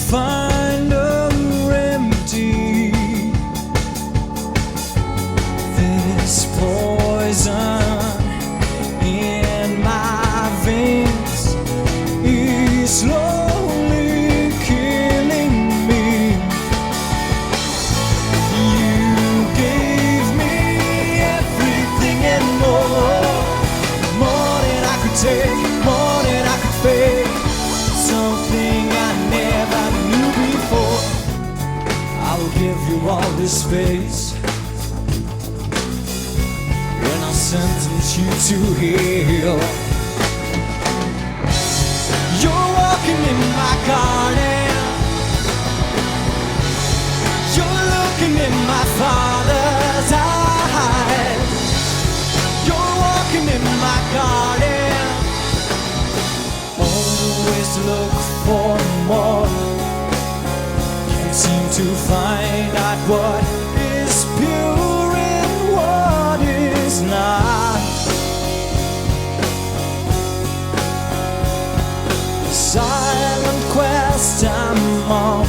Find a remedy. This poison in my veins is slowly killing me. You gave me everything and more than I could take, more than I could fake. Something I never knew before. I will give you all this space, and I'll sentence you to hell. You're walking in my garden, you're looking in my Father's eyes. You're walking in my garden, always look for more. Can't seem to find out what is pure and what is not. The silent quest I'm on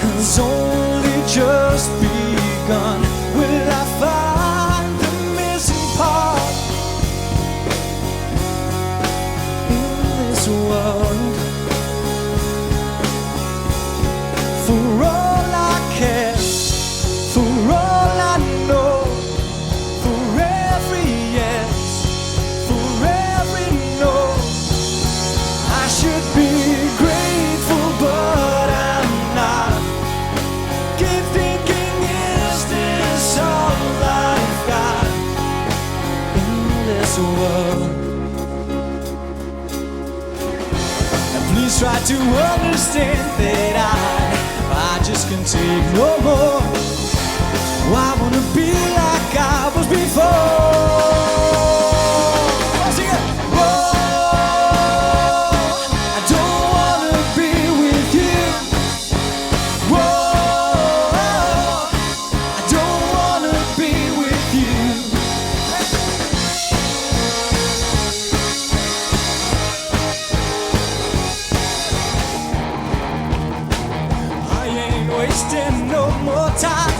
has only just begun. Will I find the missing part in this world? For all I care, for all I know, for every yes, for every no, I should be grateful, but I'm not. Keep thinking, is this all I've got in this world? And please try to understand that I just can't take no more. I wanna be like I was before. Sing it. Whoa, I don't wanna be with you. Whoa, I don't wanna be with you. I ain't wasting no more time.